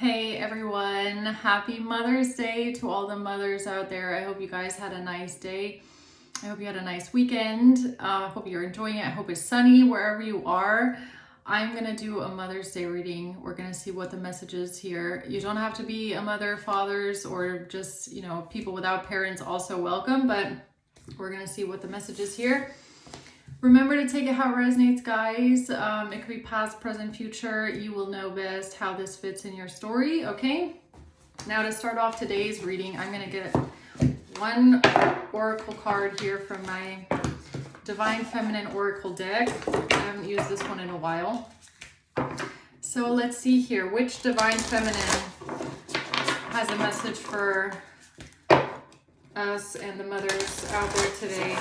Hey everyone, happy Mother's Day to all the mothers out there. I hope you guys had a nice day. I hope you had a nice weekend. I hope you're enjoying it. I hope it's sunny wherever you are. I'm going to do a Mother's Day reading. We're going to see what the message is here. You don't have to be a mother, fathers, or just, people without parents also welcome, but we're going to see what the message is here. Remember to take it how it resonates, guys. It could be past, present, future. You will know best how this fits in your story, okay? Now to start off today's reading, I'm going to get one oracle card here from my Divine Feminine Oracle deck. I haven't used this one in a while. So let's see here. Which Divine Feminine has a message for us and the mothers out there today?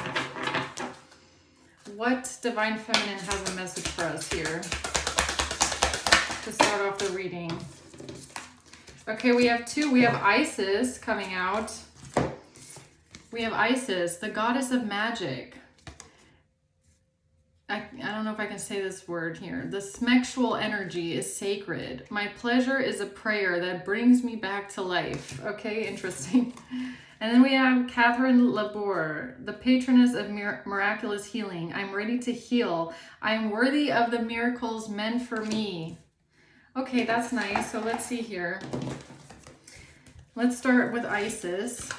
What Divine Feminine has a message for us here to start off the reading? Okay, we have two. We have Isis coming out. We have Isis, the goddess of magic. I don't know if I can say this word here. The SMEXY energy is sacred. My pleasure is a prayer that brings me back to life. Okay, interesting. And then we have Katherine, the patroness of miraculous healing. I'm ready to heal. I'm worthy of the miracles meant for me. Okay, that's nice. So let's see here. Let's start with Isis.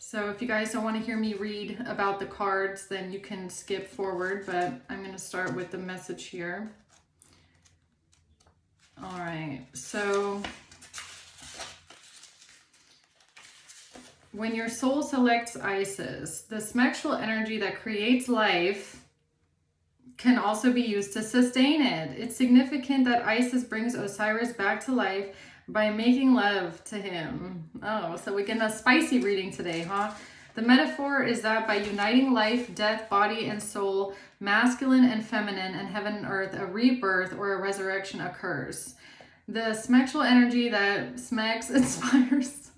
So if you guys don't want to hear me read about the cards, then you can skip forward, but I'm going to start with the message here. All right, so when your soul selects Isis, the SMEXY energy that creates life can also be used to sustain it. It's significant that Isis brings Osiris back to life by making love to him. Oh, so we get a spicy reading today, huh? The metaphor is that by uniting life, death, body, and soul, masculine and feminine, and heaven and earth, a rebirth or a resurrection occurs. The SMEXY energy that SMEX inspires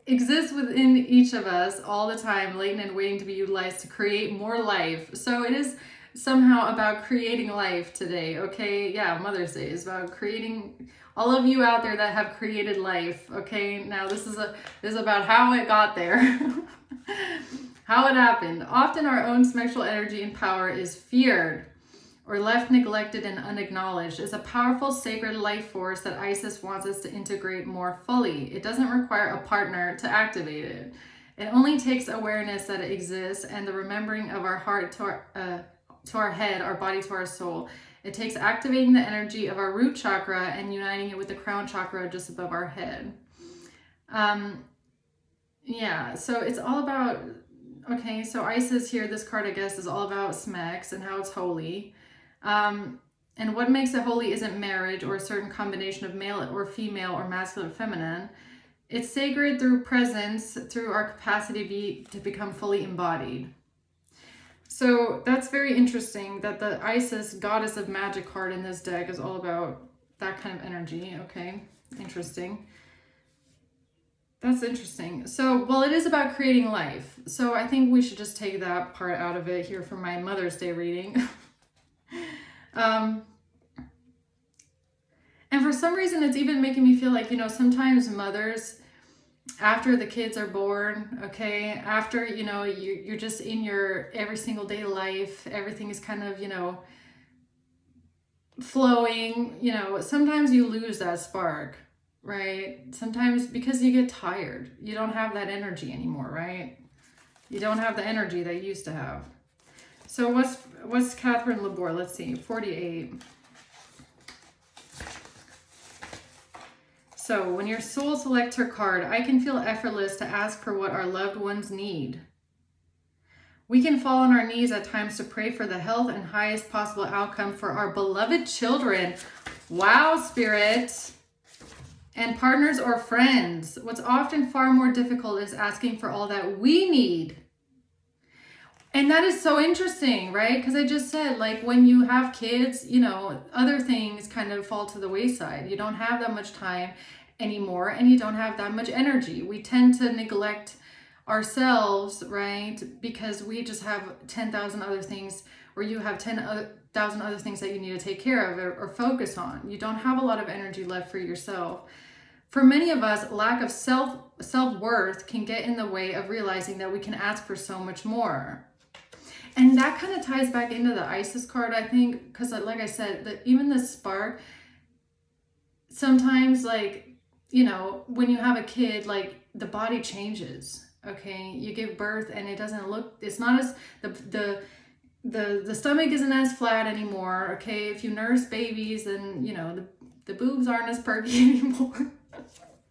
exists within each of us all the time, latent and waiting to be utilized to create more life. So it is somehow about creating life today, okay? Yeah, Mother's Day is about creating, all of you out there that have created life, okay? Now this is about how it got there, how it happened. Often our own SMEXY energy and power is feared or left neglected and unacknowledged. Is a powerful sacred life force that Isis wants us to integrate more fully. It doesn't require a partner to activate it. It only takes awareness that it exists and the remembering of our heart to our head, our body to our soul. It takes activating the energy of our root chakra and uniting it with the crown chakra just above our head. Yeah, so it's all about, okay, so Isis here, this card I guess is all about SMEX and how it's holy. And what makes it holy isn't marriage or a certain combination of male or female or masculine or feminine. It's sacred through presence, through our capacity to become fully embodied. So that's very interesting that the Isis, goddess of magic card in this deck is all about that kind of energy. Okay, interesting. That's interesting. So, well, it is about creating life. So I think we should just take that part out of it here for my Mother's Day reading. And for some reason, it's even making me feel like, sometimes mothers, after the kids are born, okay, after, you're just in your every single day life, everything is kind of, flowing, sometimes you lose that spark, right? Sometimes because you get tired, you don't have that energy anymore, right? You don't have the energy that you used to have. So what's Katherine Labor? Let's see, 48. So when your soul selects her card, I can feel effortless to ask for what our loved ones need. We can fall on our knees at times to pray for the health and highest possible outcome for our beloved children. Wow, Spirit. And partners or friends. What's often far more difficult is asking for all that we need. And that is so interesting, right? Because I just said, like, when you have kids, other things kind of fall to the wayside. You don't have that much time anymore, and you don't have that much energy. We tend to neglect ourselves, right? Because we just have 10,000 other things, or you have 1,000 other things that you need to take care of or focus on. You don't have a lot of energy left for yourself. For many of us, lack of self-worth can get in the way of realizing that we can ask for so much more. And that kind of ties back into the Isis card, I think, because like I said, even the spark, sometimes, like, you know, when you have a kid, like, the body changes, okay? You give birth and it doesn't look, it's not as, the stomach isn't as flat anymore, okay? If you nurse babies, then, you know, the boobs aren't as perky anymore.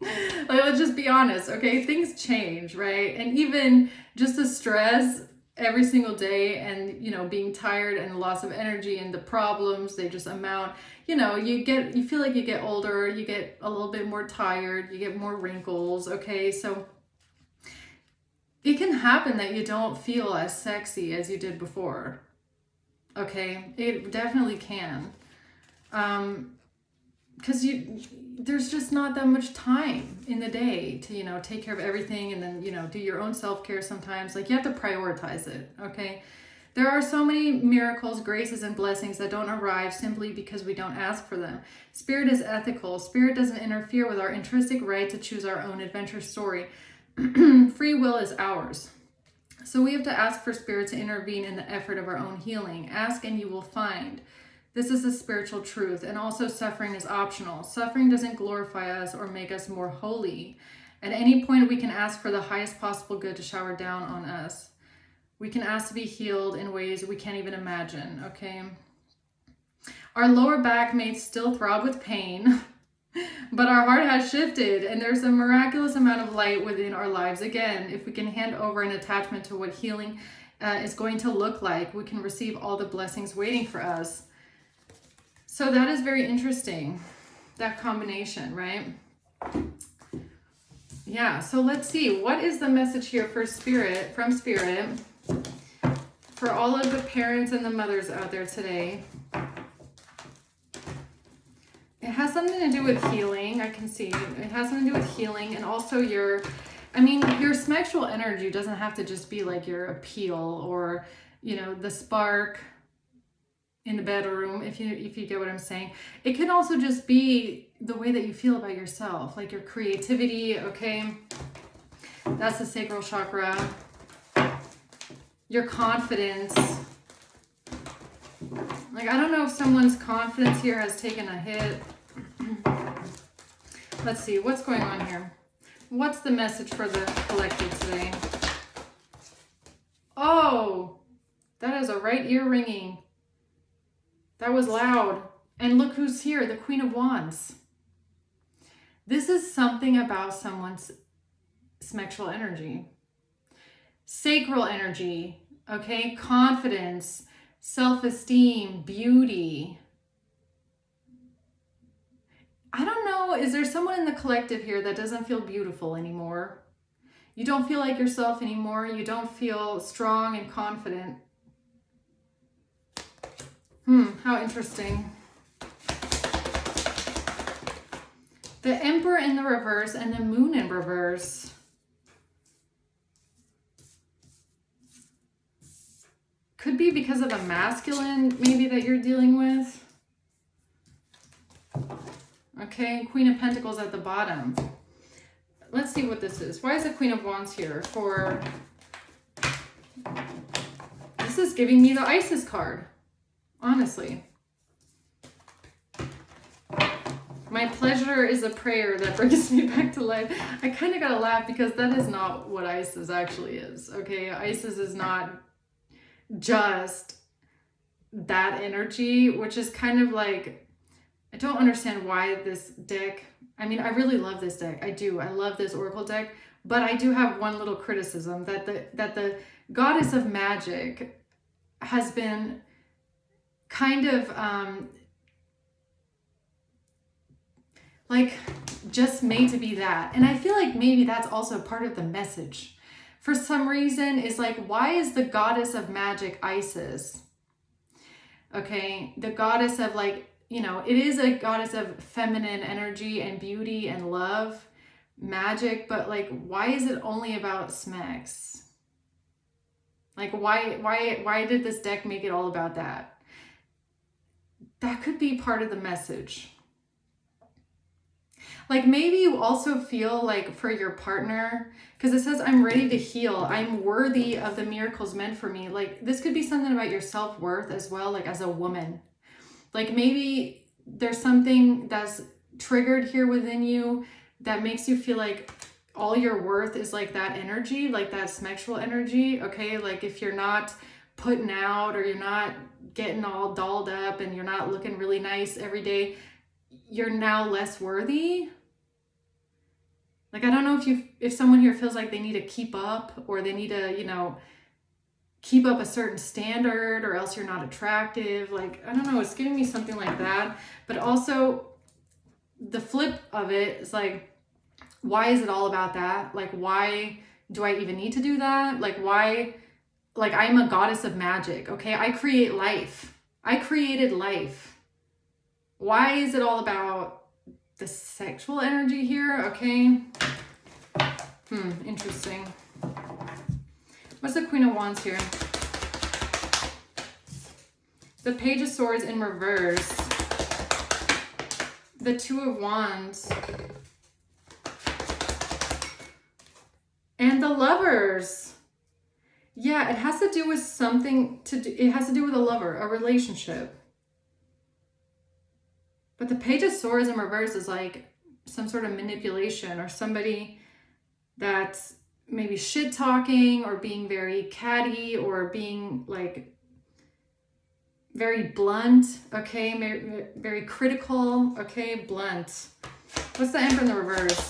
Like, let's just be honest, okay? Things change, right? And even just the stress every single day and, you know, being tired and the loss of energy and the problems, they just amount, you know, you feel like you get older, you get a little bit more tired, you get more wrinkles, okay? So it can happen that you don't feel as sexy as you did before, okay? It definitely can. Because there's just not that much time in the day to, you know, take care of everything and then, you know, do your own self-care sometimes. Like, you have to prioritize it, okay? There are so many miracles, graces, and blessings that don't arrive simply because we don't ask for them. Spirit is ethical. Spirit doesn't interfere with our intrinsic right to choose our own adventure story. Free will is ours. So we have to ask for Spirit to intervene in the effort of our own healing. Ask and you will find. This is a spiritual truth, and also suffering is optional. Suffering doesn't glorify us or make us more holy. At any point, we can ask for the highest possible good to shower down on us. We can ask to be healed in ways we can't even imagine, okay? Our lower back may still throb with pain, but our heart has shifted, and there's a miraculous amount of light within our lives. Again, if we can hand over an attachment to what healing is going to look like, we can receive all the blessings waiting for us. So that is very interesting, that combination, right? Yeah, so let's see. What is the message here for Spirit, from Spirit, for all of the parents and the mothers out there today? It has something to do with healing, I can see. It has something to do with healing, and also your SMEXual energy doesn't have to just be like your appeal or, you know, the spark in the bedroom, if you get what I'm saying. It can also just be the way that you feel about yourself, like your creativity, okay? That's the sacral chakra. Your confidence. Like, I don't know if someone's confidence here has taken a hit. Let's see, what's going on here? What's the message for the collective today? Oh, that is a right ear ringing. That was loud. And look who's here, the Queen of Wands. This is something about someone's SMEXual energy. Sacral energy, okay? Confidence, self-esteem, beauty. I don't know, is there someone in the collective here that doesn't feel beautiful anymore? You don't feel like yourself anymore. You don't feel strong and confident. How interesting. The Emperor in the reverse and the Moon in reverse. Could be because of a masculine maybe that you're dealing with. Okay, Queen of Pentacles at the bottom. Let's see what this is. Why is the Queen of Wands here for... This is giving me the Isis card. Honestly. My pleasure is a prayer that brings me back to life. I kind of gotta laugh because that is not what Isis actually is, okay? Isis is not just that energy, which is kind of like, I don't understand why this deck, I mean, I really love this deck. I do. I love this Oracle deck, but I do have one little criticism that the Goddess of Magic has been kind of like just made to be that. And I feel like maybe that's also part of the message. For some reason, is like, why is the Goddess of Magic Isis? Okay, the goddess of, like, you know, it is a goddess of feminine energy and beauty and love, magic, but like, why is it only about SMEX? Like, why did this deck make it all about that? that could be part of the message. Like maybe you also feel like for your partner, because it says, I'm ready to heal. I'm worthy of the miracles meant for me. Like this could be something about your self-worth as well, like as a woman. Like maybe there's something that's triggered here within you that makes you feel like all your worth is like that energy, like that SMEXY energy, okay? Like if you're not putting out or you're not getting all dolled up and you're not looking really nice every day, you're now less worthy. Like, I don't know if someone here feels like they need to keep up or they need to, you know, keep up a certain standard or else you're not attractive. Like, I don't know, it's giving me something like that. But also the flip of it is like, why is it all about that? Like, why do I even need to do that? Like, why? Like, I'm a goddess of magic, okay? I create life. I created life. Why is it all about the sexual energy here? Okay. Interesting. What's the Queen of Wands here? The Page of Swords in reverse. The Two of Wands. And the Lovers. Yeah, it has to do with something it has to do with a lover, a relationship. But the Page of Swords in reverse is like some sort of manipulation or somebody that's maybe shit talking or being very catty or being like very blunt, okay? Very critical, okay? Blunt. What's the Emperor in the reverse?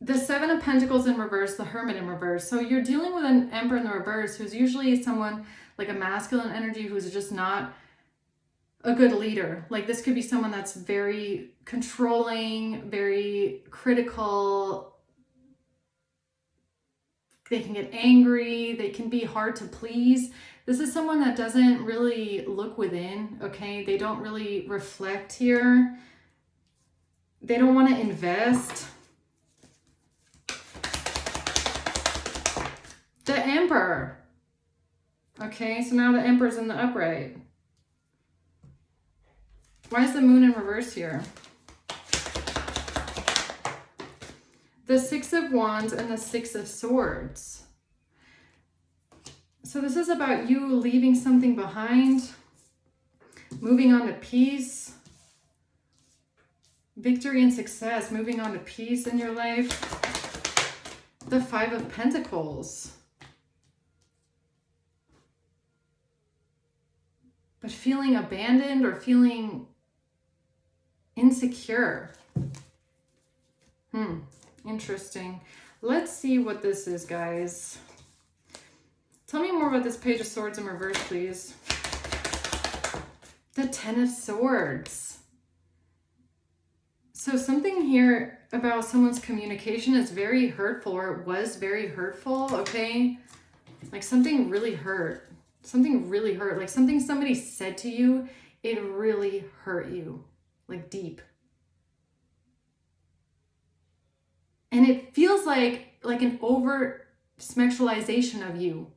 The Seven of Pentacles in reverse, the Hermit in reverse. So you're dealing with an Emperor in the reverse who's usually someone like a masculine energy who's just not a good leader. Like this could be someone that's very controlling, very critical. They can get angry. They can be hard to please. This is someone that doesn't really look within, okay? They don't really reflect here. They don't want to invest. The Emperor. Okay, so now the Emperor's in the upright. Why is the Moon in reverse here? The Six of Wands and the Six of Swords. So this is about you leaving something behind, moving on to peace, victory and success, moving on to peace in your life. The Five of Pentacles. But feeling abandoned or feeling insecure. Interesting. Let's see what this is, guys. Tell me more about this Page of Swords in reverse, please. The Ten of Swords. So something here about someone's communication is very hurtful, or it was very hurtful, okay? Like something really hurt. Something really hurt. Like something somebody said to you, it really hurt you. Like deep. And it feels like an over sexualization of you.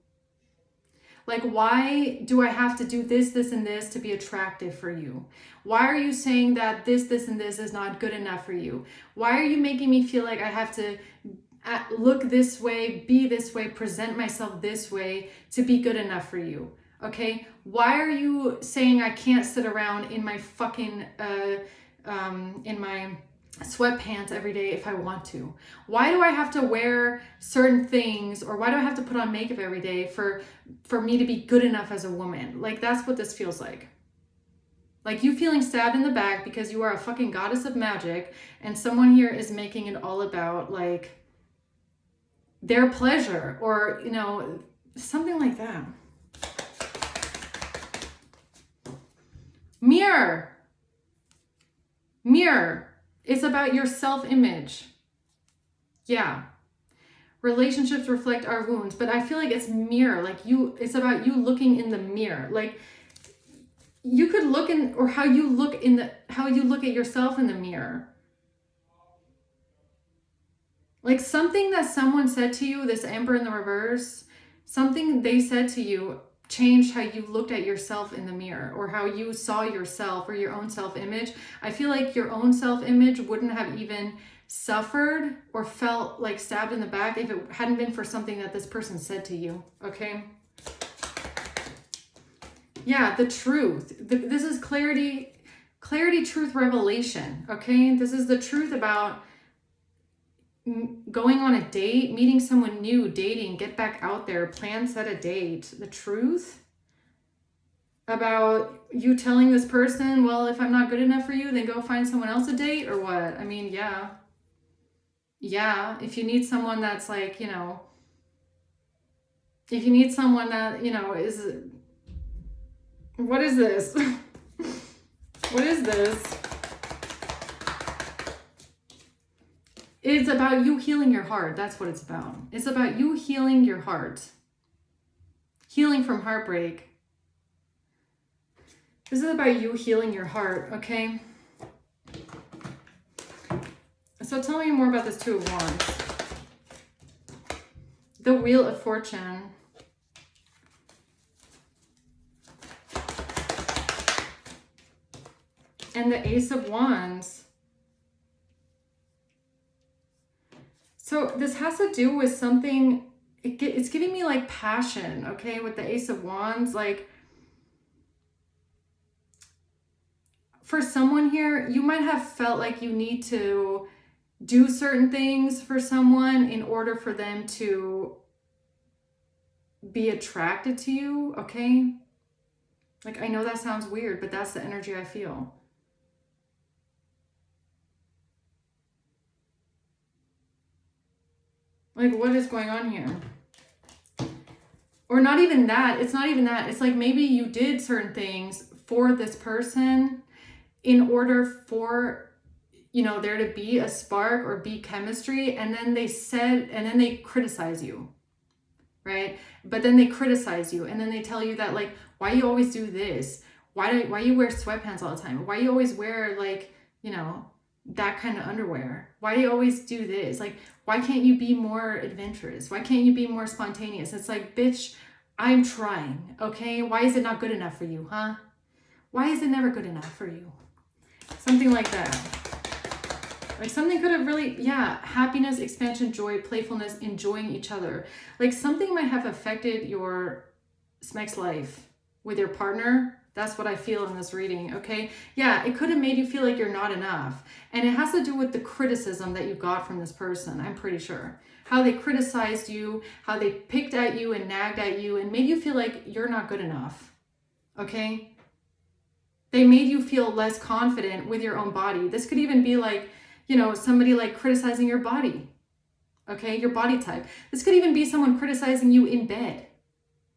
Like, why do I have to do this, this, and this to be attractive for you? Why are you saying that this, and this is not good enough for you? Why are you making me feel like I have to look this way, be this way, present myself this way to be good enough for you? Okay? Why are you saying I can't sit around in my fucking, in my sweatpants every day if I want to? Why do I have to wear certain things, or why do I have to put on makeup every day for me to be good enough as a woman? Like, that's what this feels like. Like you feeling stabbed in the back because you are a fucking goddess of magic, and someone here is making it all about like their pleasure, or, you know, something like that. Mirror. Mirror. It's about your self-image. Yeah. Relationships reflect our wounds, but I feel like it's mirror. Like it's about you looking in the mirror. Like you could look in, or how you look at yourself in the mirror. Like something that someone said to you, this Emperor in the reverse, something they said to you changed how you looked at yourself in the mirror, or how you saw yourself, or your own self-image. I feel like your own self-image wouldn't have even suffered or felt like stabbed in the back if it hadn't been for something that this person said to you, okay? Yeah, the truth. This is clarity, truth, revelation, okay? This is the truth about going on a date, meeting someone new, dating, get back out there, plan, set a date. The truth about you telling this person, well, if I'm not good enough for you, then go find someone else a date, or what? I mean, yeah. Yeah, if you need someone that's like, you know, if you need someone that, you know, is, what is this? What is this? It's about you healing your heart. That's what it's about. It's about you healing your heart. Healing from heartbreak. This is about you healing your heart, okay? So tell me more about this Two of Wands. The Wheel of Fortune. And the Ace of Wands. So this has to do with something, it's giving me like passion, okay? With the Ace of Wands, like for someone here, you might have felt like you need to do certain things for someone in order for them to be attracted to you, okay? Like, I know that sounds weird, but that's the energy I feel. Like, what is going on here? Or not even that. It's not even that. It's like maybe you did certain things for this person in order for, you know, there to be a spark or be chemistry, and then they criticize you, right? But then they criticize you, and then they tell you that, like, why you always do this? Why you wear sweatpants all the time? Why you always wear, like, you know, that kind of underwear? Why do you always do this? Like, why can't you be more adventurous? Why can't you be more spontaneous? It's like, bitch, I'm trying, okay? Why is it not good enough for you, huh? Why is it never good enough for you? Something like that. Like something could have really, yeah, happiness, expansion, joy, playfulness, enjoying each other. Like something might have affected your SMEX life with your partner. That's what I feel in this reading, okay? Yeah, it could have made you feel like you're not enough. And it has to do with the criticism that you got from this person, I'm pretty sure. How they criticized you, how they picked at you and nagged at you and made you feel like you're not good enough, okay? They made you feel less confident with your own body. This could even be like, you know, somebody like criticizing your body, okay? Your body type. This could even be someone criticizing you in bed,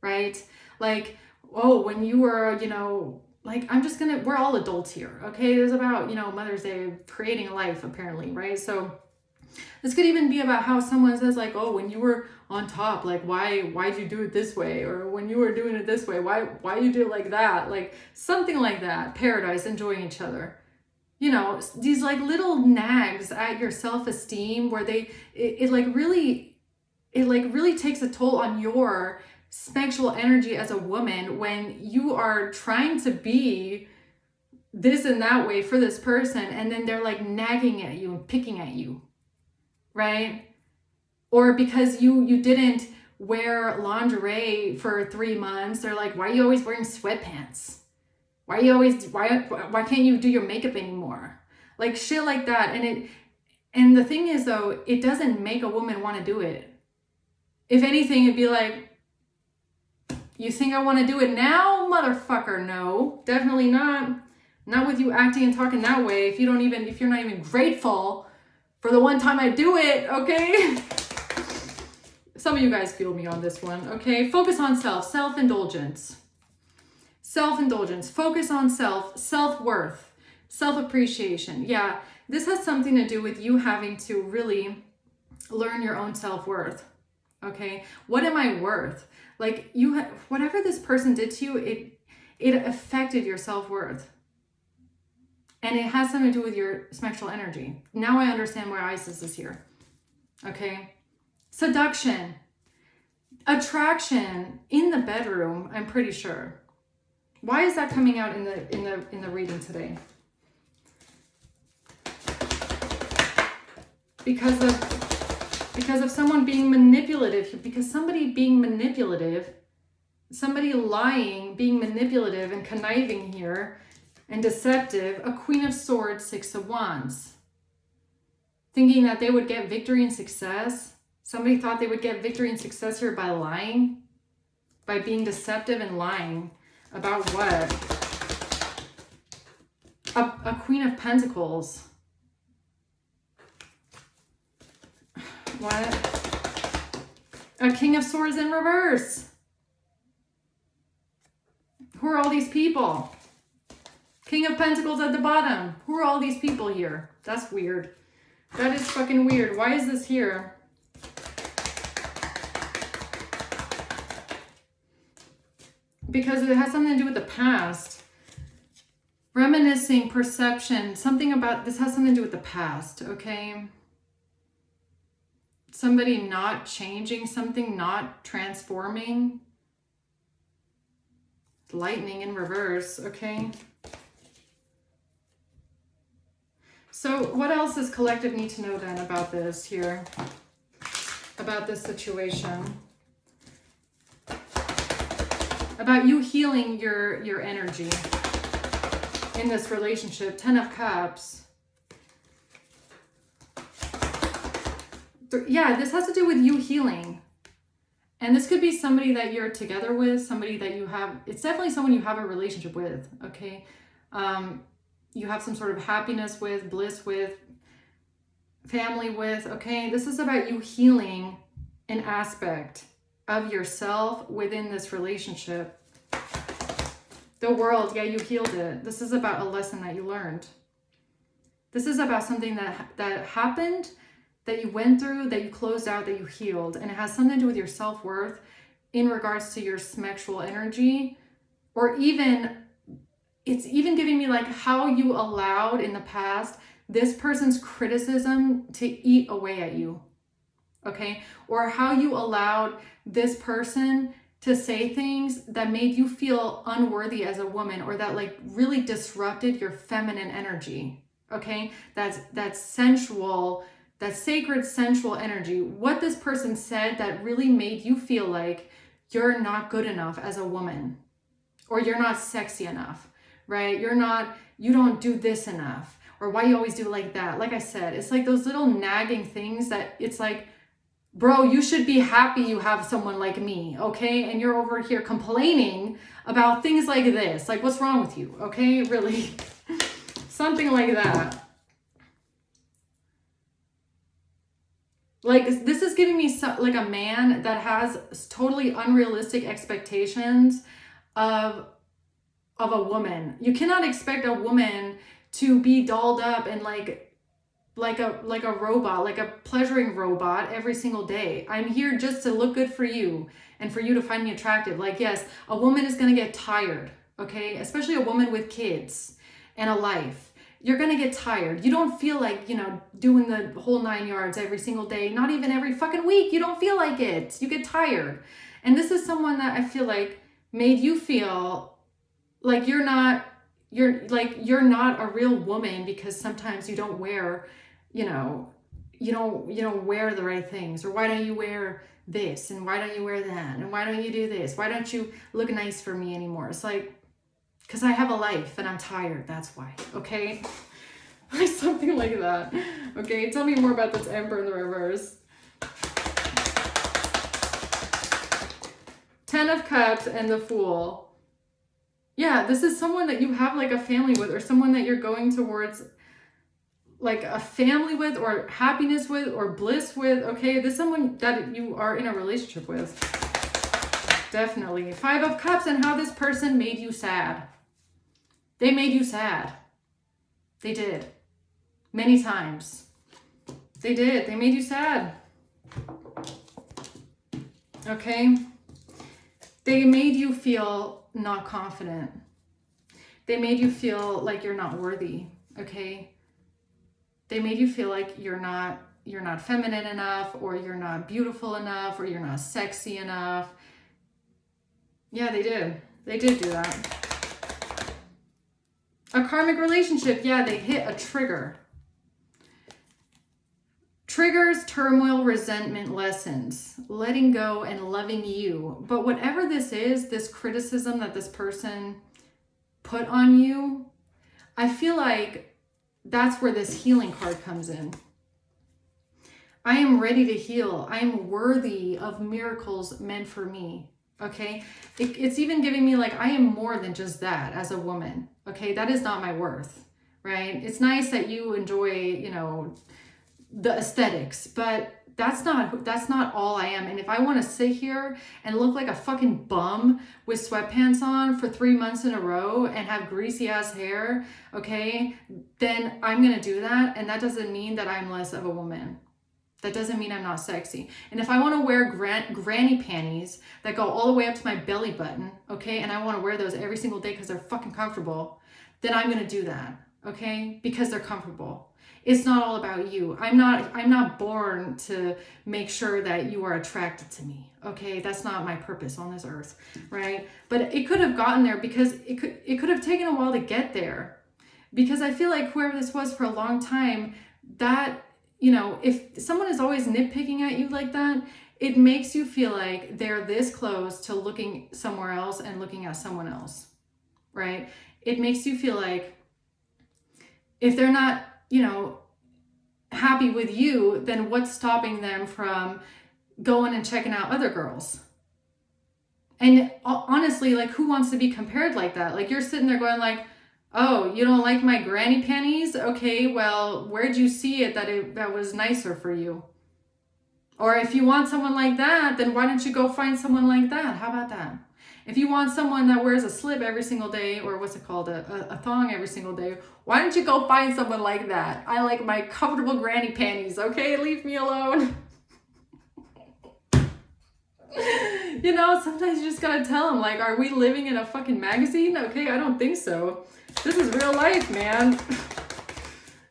right? Like, oh, when you were, you know, like, we're all adults here, okay? It's about, you know, Mother's Day, creating a life, apparently, right? So this could even be about how someone says like, oh, when you were on top, like, why'd you do it this way? Or when you were doing it this way, why you do it like that? Like something like that. Paradise, enjoying each other. You know, these like little nags at your self-esteem where it really takes a toll on your sexual energy as a woman when you are trying to be this and that way for this person, and then they're like nagging at you and picking at you, right? Or because you didn't wear lingerie for 3 months, they're like, why are you always wearing sweatpants? Why can't you do your makeup anymore? Like shit like that. And the thing is though, it doesn't make a woman want to do it. If anything, it'd be like, you think I want to do it now, motherfucker? No, definitely not. Not with you acting and talking that way. If you're not even grateful for the one time I do it, okay? Some of you guys feel me on this one, okay? Focus on self-indulgence. Self-indulgence, focus on self-worth, self-appreciation. Yeah, this has something to do with you having to really learn your own self-worth, okay? What am I worth? Like whatever this person did to you, it affected your self-worth. And it has something to do with your sexual energy. Now I understand why Isis is here, okay? Seduction. Attraction in the bedroom, I'm pretty sure. Why is that coming out in the reading today? Because of someone being manipulative, because somebody being manipulative, somebody lying, being manipulative and conniving here and deceptive, a Queen of Swords, Six of Wands. Thinking that they would get victory and success. Somebody thought they would get victory and success here by lying, by being deceptive and lying. About what? A Queen of Pentacles. What? A King of Swords in reverse. Who are all these people? King of Pentacles at the bottom. Who are all these people here? That's weird. That is fucking weird. Why is this here? Because it has something to do with the past. Reminiscing, perception, something about this has something to do with the past, okay? Somebody not changing something, not transforming. Lightning in reverse, okay? So what else does collective need to know then about this here? About this situation? About you healing your energy in this relationship. 10 of Cups. Yeah, this has to do with you healing. And this could be somebody that you're together with, somebody that you have, it's definitely someone you have a relationship with, okay? You have some sort of happiness with, bliss with, family with, okay? This is about you healing an aspect of yourself within this relationship. The world, yeah, you healed it. This is about a lesson that you learned. This is about something that happened, that you went through, that you closed out, that you healed. And it has something to do with your self-worth in regards to your SMEXual energy. Or even, it's even giving me like how you allowed in the past this person's criticism to eat away at you. Okay? Or how you allowed this person to say things that made you feel unworthy as a woman, or that like really disrupted your feminine energy. Okay? That's sensual, that sacred sensual energy. What this person said that really made you feel like you're not good enough as a woman, or you're not sexy enough, right? You don't do this enough, or why you always do like that. Like I said, it's like those little nagging things that it's like, bro, you should be happy you have someone like me, okay? And you're over here complaining about things like this. Like, what's wrong with you, okay? Really, something like that. Like, this is giving me like a man that has totally unrealistic expectations of a woman. You cannot expect a woman to be dolled up and like a robot, like a pleasuring robot every single day. I'm here just to look good for you and for you to find me attractive. Like, yes, a woman is going to get tired, okay? Especially a woman with kids and a life. You're going to get tired. You don't feel like, doing the whole 9 yards every single day, not even every fucking week. You don't feel like it. You get tired. And this is someone that I feel like made you feel like you're not a real woman, because sometimes you don't wear, you don't wear the right things, or why don't you wear this, and why don't you wear that, and why don't you do this? Why don't you look nice for me anymore? It's like, because I have a life and I'm tired, that's why, okay? Like something like that. Okay, tell me more about this Emperor in the reverse. 10 of Cups and the Fool. Yeah, this is someone that you have like a family with, or someone that you're going towards like a family with, or happiness with, or bliss with, okay? This is someone that you are in a relationship with. Definitely. 5 of Cups, and how this person made you sad. They made you sad. They did. Many times. They did. They made you sad. Okay? They made you feel not confident. They made you feel like you're not worthy. Okay? They made you feel like you're not not feminine enough, or you're not beautiful enough, or you're not sexy enough. Yeah, they did. They did do that. A karmic relationship, yeah, they hit a trigger. Triggers, turmoil, resentment, lessons, letting go and loving you. But whatever this is, this criticism that this person put on you, I feel like that's where this healing card comes in. I am ready to heal. I am worthy of miracles meant for me. Okay. It's even giving me like, I am more than just that as a woman. Okay. That is not my worth, right? It's nice that you enjoy, you know, the aesthetics, but that's not all I am. And if I want to sit here and look like a fucking bum with sweatpants on for 3 months in a row and have greasy ass hair, okay, then I'm going to do that. And that doesn't mean that I'm less of a woman. That doesn't mean I'm not sexy. And if I want to wear granny panties that go all the way up to my belly button, okay, and I want to wear those every single day because they're fucking comfortable, then I'm going to do that, okay, because they're comfortable. It's not all about you. I'm not born to make sure that you are attracted to me. Okay, that's not my purpose on this earth, right? But it could have gotten there because it could have taken a while to get there. Because I feel like whoever this was for a long time, that, you know, if someone is always nitpicking at you like that, it makes you feel like they're this close to looking somewhere else and looking at someone else, right? It makes you feel like if they're not, you know, happy with you, then what's stopping them from going and checking out other girls? And honestly, like, who wants to be compared like that? Like, you're sitting there going like, oh, you don't like my granny panties? Okay, well, where'd you see it that was nicer for you? Or if you want someone like that, then why don't you go find someone like that? How about that? If you want someone that wears a slip every single day, or what's it called, a thong every single day, why don't you go find someone like that? I like my comfortable granny panties, okay? Leave me alone. You know, sometimes you just gotta tell them, like, are we living in a fucking magazine? Okay, I don't think so. This is real life, man.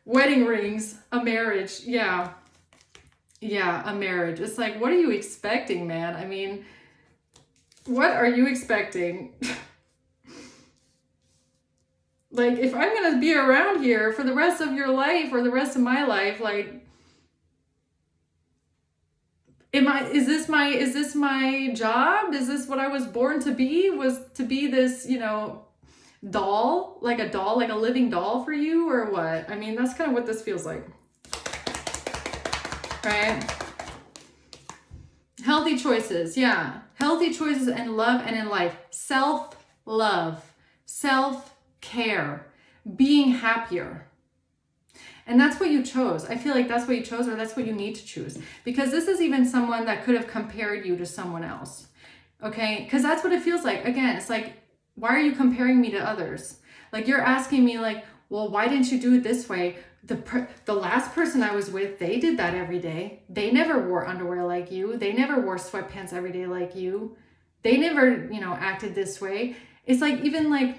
Wedding rings, a marriage, yeah. Yeah, a marriage. It's like, what are you expecting, man? I mean, what are you expecting? Like, if I'm going to be around here for the rest of your life or the rest of my life, like, is this my job? Is this what I was born to be? Was to be this, you know, doll, like a living doll for you, or what? I mean, that's kind of what this feels like. Right? Healthy choices. Yeah. Healthy choices in love and in life. Self-love. Self-care. Being happier. And that's what you chose. I feel like that's what you chose, or that's what you need to choose. Because this is even someone that could have compared you to someone else. Okay? Because that's what it feels like. Again, it's like, why are you comparing me to others? Like, you're asking me like, well, why didn't you do it this way? The last person I was with, they did that every day. They never wore underwear like you. They never wore sweatpants every day like you. They never, you know, acted this way. It's like, even like,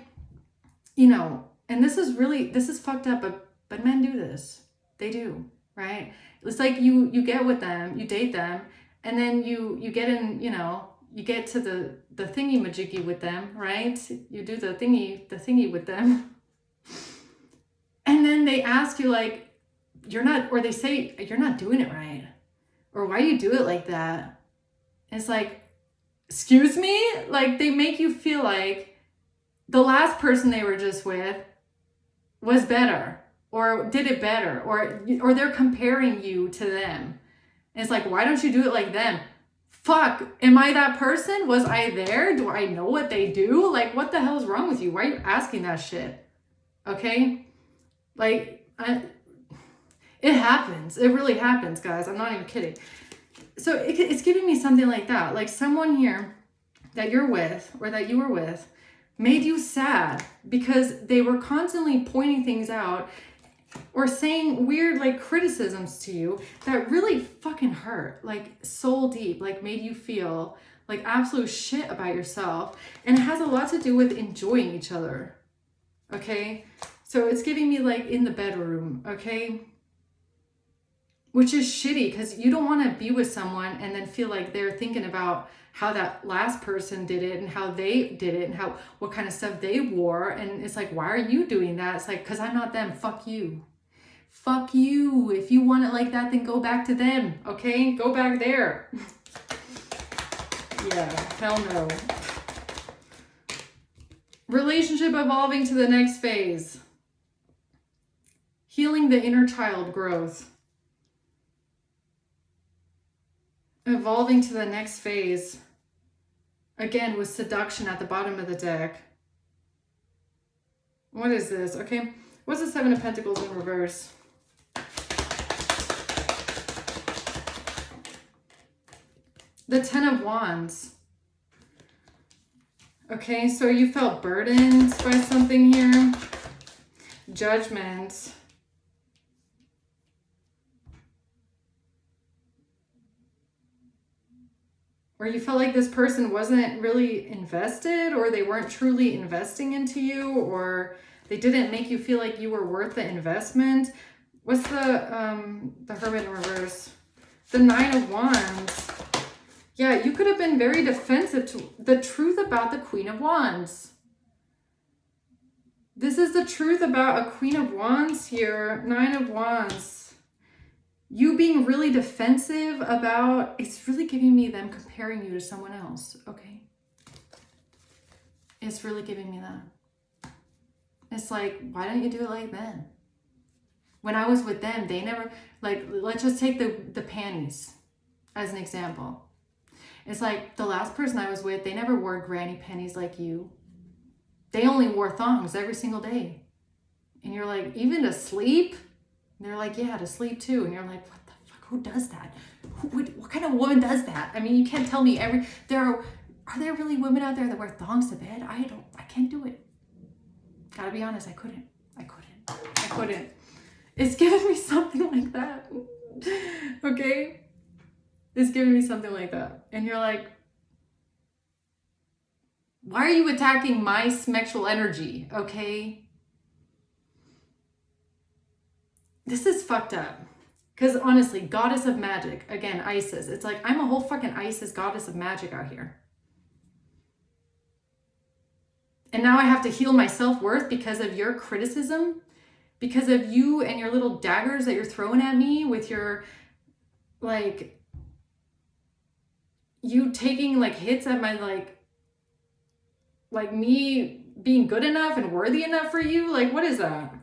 you know, and this is fucked up, but men do this. They do, right? It's like you get with them, you date them, and then you get in, you know, you get to the thingy majiggy with them, right? You do the thingy with them. And then they ask you like, or they say, you're not doing it right. Or why do you do it like that? And it's like, excuse me? Like, they make you feel like the last person they were just with was better, or did it better, or they're comparing you to them. And it's like, why don't you do it like them? Fuck, am I that person? Was I there? Do I know what they do? Like, what the hell is wrong with you? Why are you asking that shit? Okay? Like, it happens. It really happens, guys. I'm not even kidding. So it's giving me something like that. Like, someone here that you're with, or that you were with, made you sad because they were constantly pointing things out or saying weird, like, criticisms to you that really fucking hurt, like, soul deep, like, made you feel like absolute shit about yourself. And it has a lot to do with enjoying each other. Okay? So it's giving me like in the bedroom, okay? which is shitty because you don't want to be with someone and then feel like they're thinking about how that last person did it and how they did it and what kind of stuff they wore. And it's like, why are you doing that? It's like, because I'm not them. Fuck you. Fuck you. If you want it like that, then go back to them. Okay? Go back there. Yeah, hell no. Relationship evolving to the next phase. Healing the inner child growth. Evolving to the next phase. Again, with seduction at the bottom of the deck. What is this? Okay. What's the Seven of Pentacles in reverse? The Ten of Wands. Okay, so you felt burdened by something here. Judgment. Or you felt like this person wasn't really invested, or they weren't truly investing into you, or they didn't make you feel like you were worth the investment. What's the Hermit in reverse? The Nine of Wands. Yeah, you could have been very defensive to the truth about the Queen of Wands. This is the truth about a Queen of Wands here. Nine of Wands. You being really defensive about, it's really giving me them comparing you to someone else, okay? It's really giving me that. It's like, why don't you do it like them? When I was with them, they never, like, let's just take the panties as an example. It's like the last person I was with, they never wore granny panties like you. They only wore thongs every single day. And you're like, even to sleep? And they're like, yeah, to sleep too. And you're like, what the fuck? Who does that? What kind of woman does that? I mean, you can't tell me are there really women out there that wear thongs to bed? I can't do it. Gotta be honest, I couldn't. It's giving me something like that. Okay? It's giving me something like that. And you're like, why are you attacking my SMEXY energy? Okay? This is fucked up. Because honestly, goddess of magic, again, Isis. It's like, I'm a whole fucking Isis goddess of magic out here. And now I have to heal my self-worth because of your criticism, because of you and your little daggers that you're throwing at me with your, like, you taking like hits at my, like me being good enough and worthy enough for you. Like, what is that?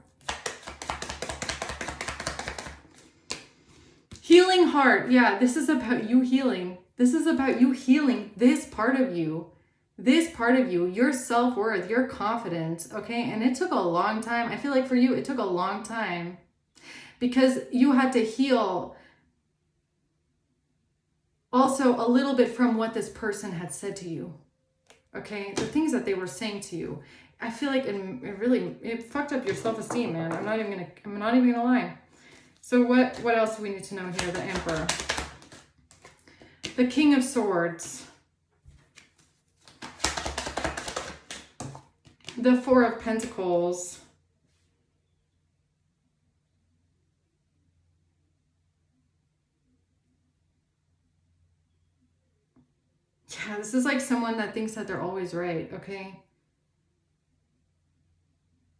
Healing heart. Yeah, this is about you healing. This is about you healing this part of you. This part of you, your self-worth, your confidence, okay? And it took a long time. I feel like for you, it took a long time because you had to heal also a little bit from what this person had said to you, okay? The things that they were saying to you. I feel like it fucked up your self-esteem, man. I'm not even gonna lie. So what else do we need to know here? The Emperor. The King of Swords. The Four of Pentacles. Yeah, this is like someone that thinks that they're always right, okay?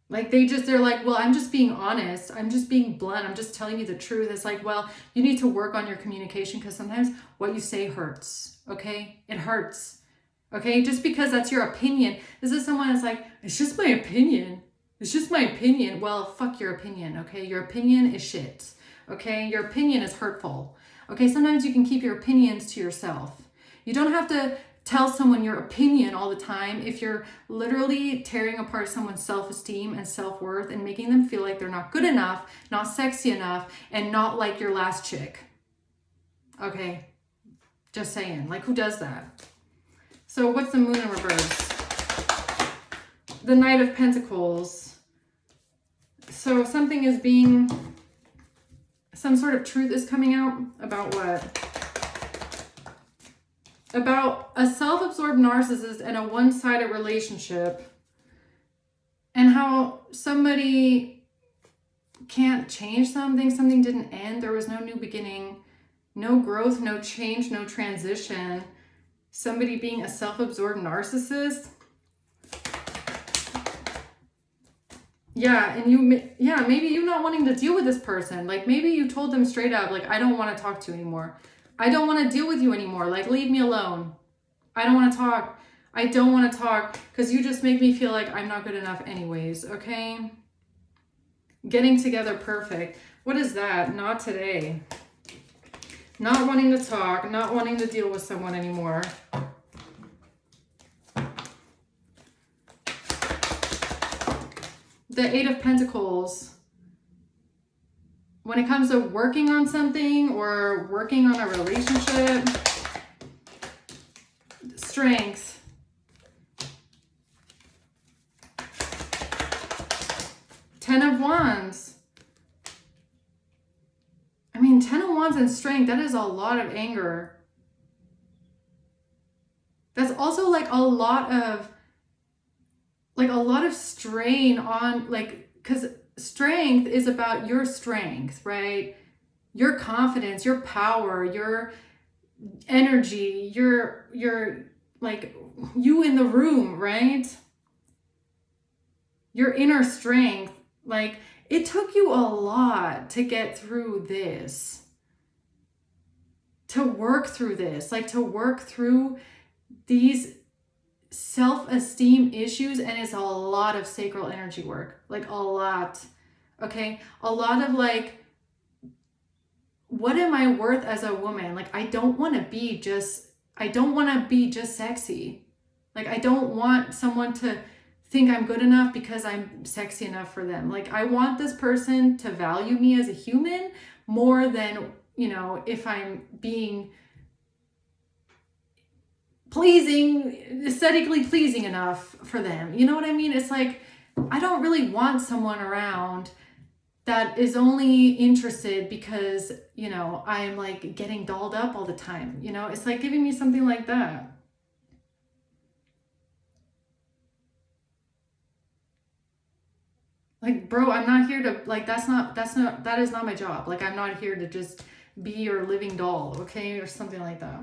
Like they're like, well, I'm just being honest. I'm just being blunt. I'm just telling you the truth. It's like, well, you need to work on your communication because sometimes what you say hurts, okay? It hurts, okay? Just because that's your opinion. This is someone that's like, it's just my opinion. It's just my opinion. Well, fuck your opinion, okay? Your opinion is shit, okay? Your opinion is hurtful, okay? Sometimes you can keep your opinions to yourself. You don't have to tell someone your opinion all the time if you're literally tearing apart someone's self-esteem and self-worth and making them feel like they're not good enough, not sexy enough, and not like your last chick. Okay, just saying. Like, who does that? So what's the Moon in reverse? The Knight of Pentacles. So something is being, some sort of truth is coming out about what? About a self-absorbed narcissist and a one-sided relationship, and how somebody can't change something. Something didn't end. There was no new beginning, no growth, no change, no transition. Somebody being a self-absorbed narcissist. Yeah, and maybe you not wanting to deal with this person. Like, maybe you told them straight up, like, I don't want to talk to you anymore. I don't want to deal with you anymore. Like, leave me alone. I don't want to talk. I don't want to talk because you just make me feel like I'm not good enough anyways, okay? Getting together, perfect. What is that? Not today. Not wanting to talk, not wanting to deal with someone anymore. The Eight of Pentacles. When it comes to working on something or working on a relationship, strength. Ten of Wands. I mean, Ten of Wands and strength, that is a lot of anger. That's also like a lot of strain on, like, because strength is about your strength, right? Your confidence, your power, your energy, your like you in the room, right? Your inner strength. Like, it took you a lot to get through this, to work through this, like to work through these self-esteem issues. And it's a lot of sacral energy work, like a lot. Okay, a lot of like, what am I worth as a woman? Like, I don't want to be just sexy. Like, I don't want someone to think I'm good enough because I'm sexy enough for them. Like, I want this person to value me as a human more than, you know, if I'm being pleasing, aesthetically pleasing enough for them. You know what I mean? It's like, I don't really want someone around that is only interested because, you know, I'm like getting dolled up all the time. You know, it's like giving me something like that. Like, bro, I'm not here to, like, that is not my job. Like, I'm not here to just be your living doll, okay? Or something like that.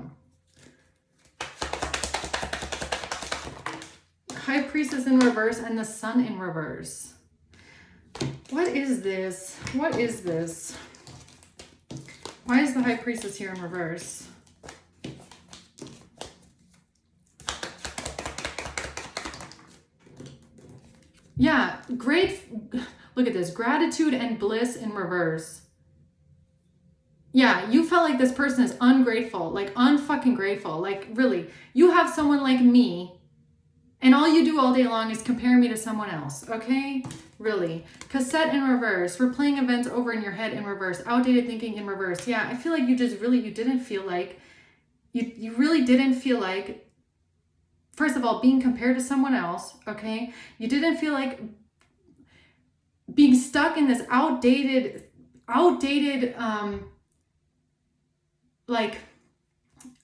High Priestess in reverse and the Sun in reverse. What is this? What is this? Why is the High Priestess here in reverse? Yeah, great. Look at this. Gratitude and bliss in reverse. Yeah, you felt like this person is ungrateful, like unfucking grateful. Like, really, you have someone like me, and all you do all day long is compare me to someone else, okay? Really. Cassette in reverse. Replaying events over in your head in reverse. Outdated thinking in reverse. Yeah, I feel like you didn't feel like, you really didn't feel like, first of all, being compared to someone else, okay? You didn't feel like being stuck in this outdated, like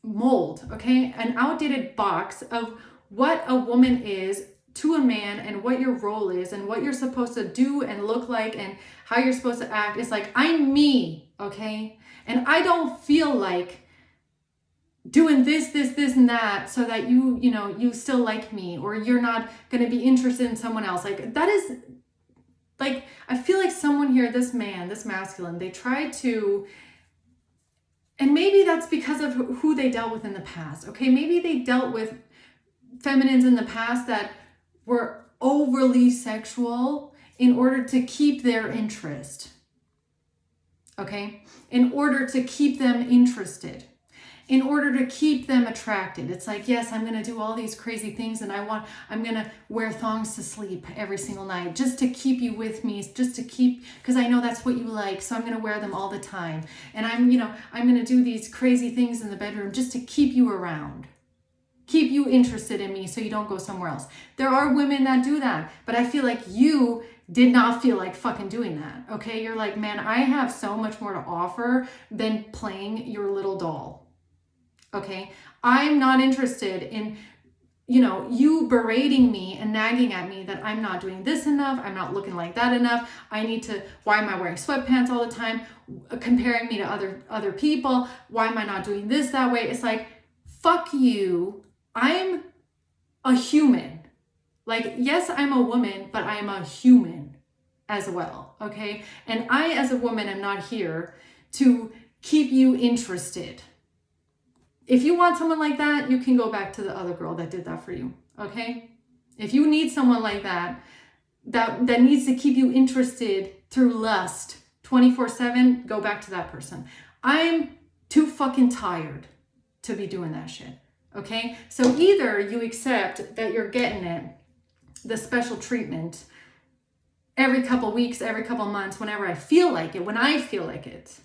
mold, okay? An outdated box of what a woman is to a man and what your role is and what you're supposed to do and look like and how you're supposed to act. It's like, I'm me, okay? And I don't feel like doing this and that so that you still like me, or you're not going to be interested in someone else. Like, that is, like, I feel like someone here, this man, this masculine, they try to, and maybe that's because of who they dealt with in the past, okay? Maybe they dealt with feminines in the past that were overly sexual in order to keep their interest, okay? In order to keep them interested, in order to keep them attracted. It's like, yes, I'm going to do all these crazy things, and I'm going to wear thongs to sleep every single night just to keep you with me, just to keep, because I know that's what you like, so I'm going to wear them all the time. And I'm going to do these crazy things in the bedroom just to keep you around, keep you interested in me so you don't go somewhere else. There are women that do that, but I feel like you did not feel like fucking doing that, okay? You're like, man, I have so much more to offer than playing your little doll. Okay, I'm not interested in you berating me and nagging at me that I'm not doing this enough, I'm not looking like that enough, why am I wearing sweatpants all the time, comparing me to other people, why am I not doing this that way? It's like, fuck you. I'm a human. Like, yes, I'm a woman, but I am a human as well, okay? And I, as a woman, am not here to keep you interested. If you want someone like that, you can go back to the other girl that did that for you, okay? If you need someone like that needs to keep you interested through lust 24/7, go back to that person. I'm too fucking tired to be doing that shit, okay? So either you accept that you're getting it, the special treatment, every couple weeks, every couple months, whenever I feel like it, when I feel like it,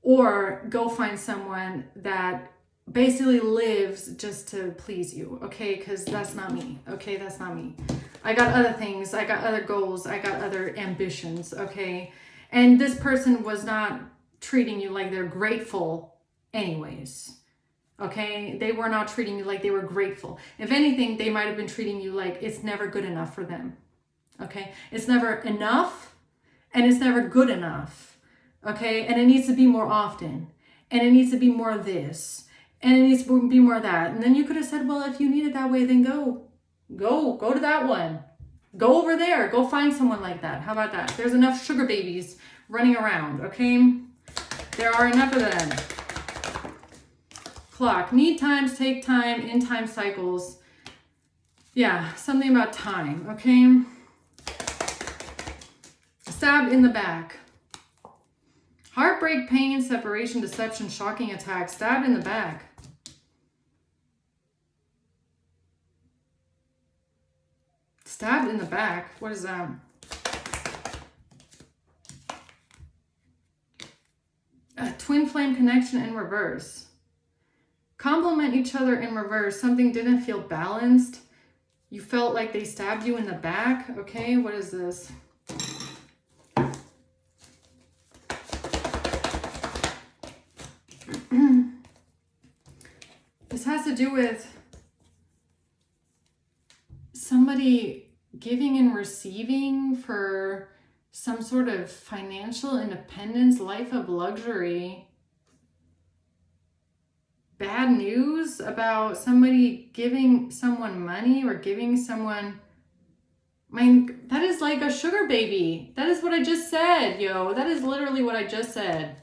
or go find someone that basically lives just to please you, okay? Because that's not me, okay? That's not me. I got other things, I got other goals, I got other ambitions, okay? And this person was not treating you like they're grateful anyways, okay? They were not treating you like they were grateful. If anything, they might have been treating you like it's never good enough for them, okay? It's never enough, and it's never good enough, okay? And it needs to be more often, and it needs to be more of this, and it needs to be more of that. And then you could have said, well, if you need it that way, then go to that one. Go over there. Go find someone like that. How about that? There's enough sugar babies running around, okay? There are enough of them. Clock. Need times, take time, in time cycles. Yeah, something about time, okay? Stabbed in the back. Heartbreak, pain, separation, deception, shocking attack. Stabbed in the back. Stabbed in the back. What is that? A twin flame connection in reverse. Compliment each other in reverse. Something didn't feel balanced. You felt like they stabbed you in the back. Okay, what is this? This has to do with somebody giving and receiving for some sort of financial independence, life of luxury. Bad news about somebody giving someone money or giving someone, that is like a sugar baby. That is what I just said, yo. That is literally what I just said.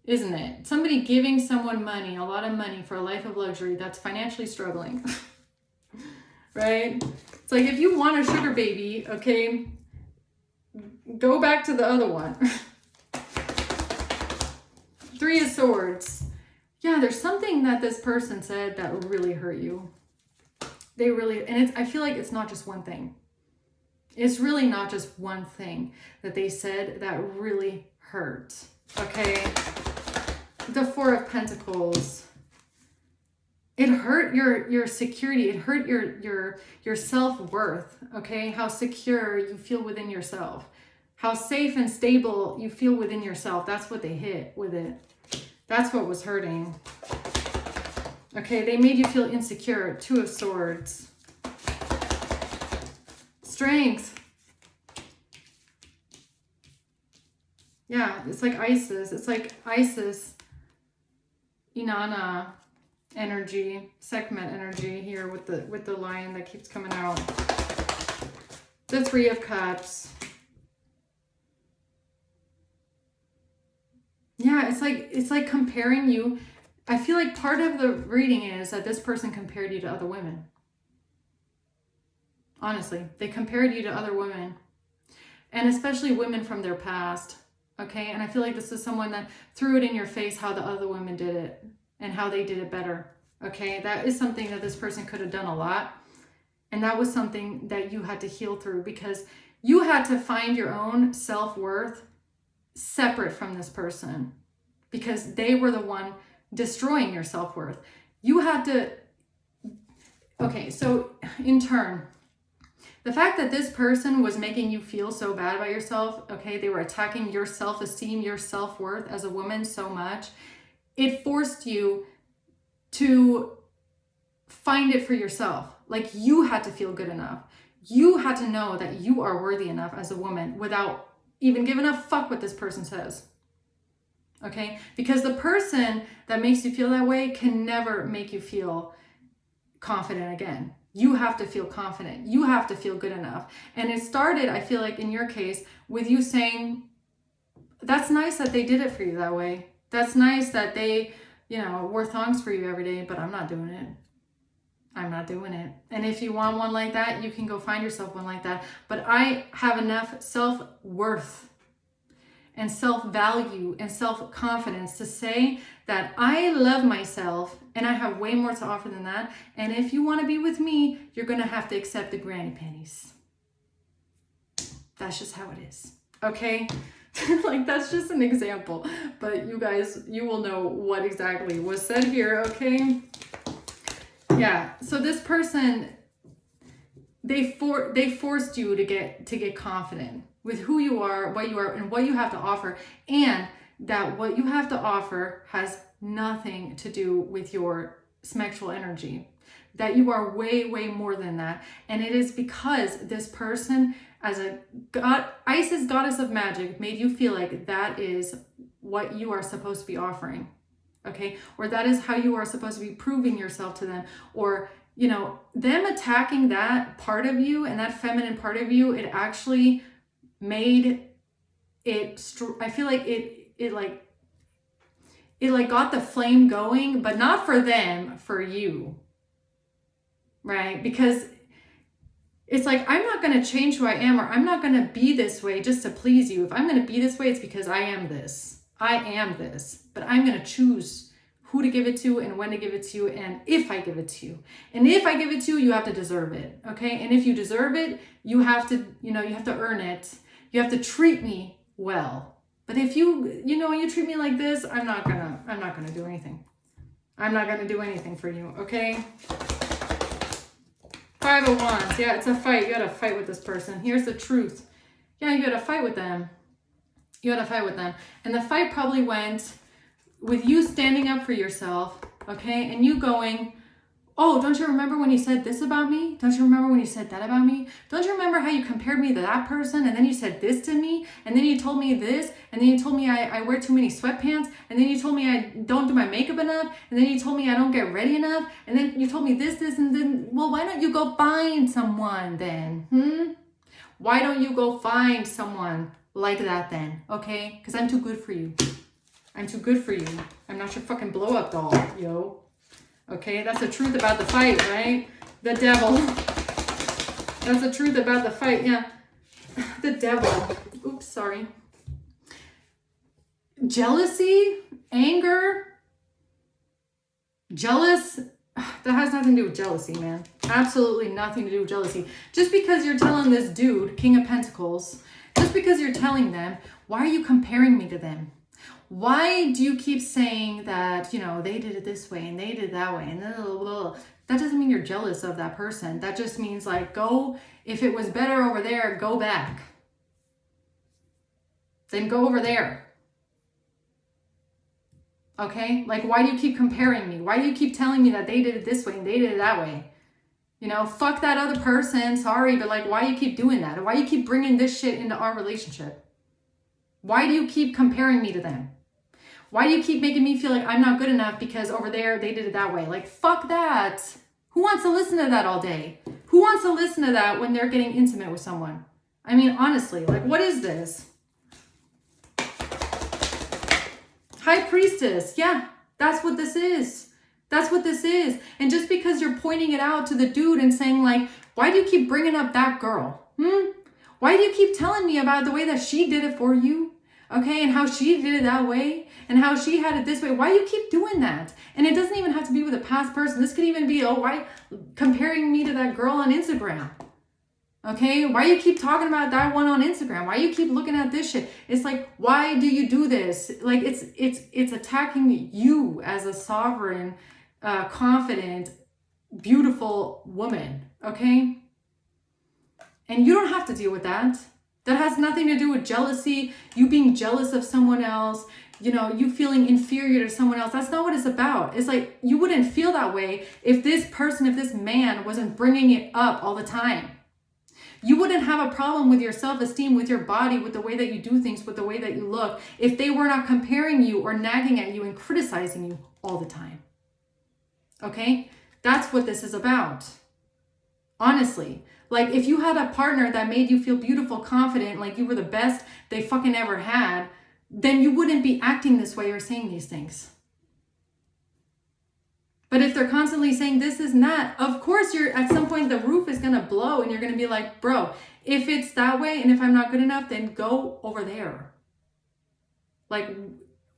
Isn't it? Somebody giving someone money, a lot of money for a life of luxury that's financially struggling. Right? It's like, if you want a sugar baby, okay, go back to the other one. Three of Swords. Yeah, there's something that this person said that really hurt you. I feel like it's not just one thing. It's really not just one thing that they said that really hurt. Okay? The Four of Pentacles. It hurt your security. It hurt your self-worth, okay? How secure you feel within yourself. How safe and stable you feel within yourself. That's what they hit with it. That's what was hurting. Okay, they made you feel insecure. Two of Swords. Strength. Yeah, it's like Isis. It's like Isis, Inanna energy, Sekhmet energy here with the lion that keeps coming out. The Three of Cups. Yeah, it's like comparing you. I feel like part of the reading is that this person compared you to other women. Honestly, they compared you to other women, and especially women from their past. Okay, and I feel like this is someone that threw it in your face how the other women did it and how they did it better. Okay, that is something that this person could have done a lot. And that was something that you had to heal through, because you had to find your own self-worth separate from this person, because they were the one destroying your self-worth. You had to, okay, so in turn, the fact that this person was making you feel so bad about yourself, okay, they were attacking your self-esteem, your self-worth as a woman so much, it forced you to find it for yourself. Like, you had to feel good enough. You had to know that you are worthy enough as a woman without even giving a fuck what this person says. Okay? Because the person that makes you feel that way can never make you feel confident again. You have to feel confident. You have to feel good enough. And it started, I feel like in your case, with you saying, that's nice that they did it for you that way. That's nice that they, wore thongs for you every day, but I'm not doing it. I'm not doing it. And if you want one like that, you can go find yourself one like that. But I have enough self-worth and self-value and self-confidence to say that I love myself and I have way more to offer than that. And if you want to be with me, you're going to have to accept the granny panties. That's just how it is. Okay? Like, that's just an example. But you guys, you will know what exactly was said here, okay? Yeah. So this person, they forced you to get confident with who you are, and what you have to offer, and that what you have to offer has nothing to do with your SMEXY energy. That you are way, way more than that. And it is because this person, as a god, Isis, goddess of magic, made you feel like that is what you are supposed to be offering. Okay? Or that is how you are supposed to be proving yourself to them. Or, them attacking that part of you and that feminine part of you, it actually made it, I feel like it got the flame going, but not for them, for you. Right? Because it's like, I'm not going to change who I am, or I'm not going to be this way just to please you. If I'm going to be this way, it's because I am this. I am this. But I'm going to choose who to give it to and when to give it to you, and if I give it to you. And if I give it to you, you have to deserve it. Okay? And if you deserve it, you have to, you have to earn it. You have to treat me well. But if you treat me like this, I'm not going to do anything. I'm not going to do anything for you. Okay? 5 of Wands. Yeah, it's a fight. You got to fight with this person. Here's the truth. Yeah, you got to fight with them. You got to fight with them. And the fight probably went with you standing up for yourself, okay? And you going, oh, don't you remember when you said this about me? Don't you remember when you said that about me? Don't you remember how you compared me to that person? And then you said this to me. And then you told me this. And then you told me I wear too many sweatpants. And then you told me I don't do my makeup enough. And then you told me I don't get ready enough. And then you told me this, and then, well, why don't you go find someone then? Why don't you go find someone like that then? Okay? Because I'm too good for you. I'm too good for you. I'm not your fucking blow up doll, yo. Okay, that's the truth about the fight, right? The devil. That's the truth about the fight, yeah. The devil. Oops, sorry. Jealousy, anger, jealous. That has nothing to do with jealousy, man. Absolutely nothing to do with jealousy. Just because you're telling this dude, King of Pentacles, just because you're telling them, why are you comparing me to them? Why do you keep saying that, they did it this way and they did it that way and blah, blah, blah. That doesn't mean you're jealous of that person. That just means like, go, if it was better over there, go back. Then go over there. Okay? Like, why do you keep comparing me? Why do you keep telling me that they did it this way and they did it that way? Fuck that other person. Sorry, but like, why do you keep doing that? Why do you keep bringing this shit into our relationship? Why do you keep comparing me to them? Why do you keep making me feel like I'm not good enough because over there they did it that way? Like, fuck that. Who wants to listen to that all day? Who wants to listen to that when they're getting intimate with someone? I mean, honestly, like, what is this? High Priestess. Yeah, that's what this is. That's what this is. And just because you're pointing it out to the dude and saying like, why do you keep bringing up that girl? Why do you keep telling me about the way that she did it for you? Okay, and how she did it that way, and how she had it this way. Why do you keep doing that? And it doesn't even have to be with a past person. This could even be, why comparing me to that girl on Instagram? Okay, why you keep talking about that one on Instagram? Why you keep looking at this shit? It's like, why do you do this? Like, it's attacking you as a sovereign, confident, beautiful woman. Okay, and you don't have to deal with that. That has nothing to do with jealousy, you being jealous of someone else, you know, you feeling inferior to someone else. That's not what it's about. It's like, you wouldn't feel that way if this person, if this man wasn't bringing it up all the time. You wouldn't have a problem with your self-esteem, with your body, with the way that you do things, with the way that you look, if they were not comparing you or nagging at you and criticizing you all the time. Okay? That's what this is about. Honestly. Like, if you had a partner that made you feel beautiful, confident, like you were the best they fucking ever had, then you wouldn't be acting this way or saying these things. But if they're constantly saying this is not, of course you're at some point the roof is going to blow and you're going to be like, bro, if it's that way and if I'm not good enough, then go over there. Like,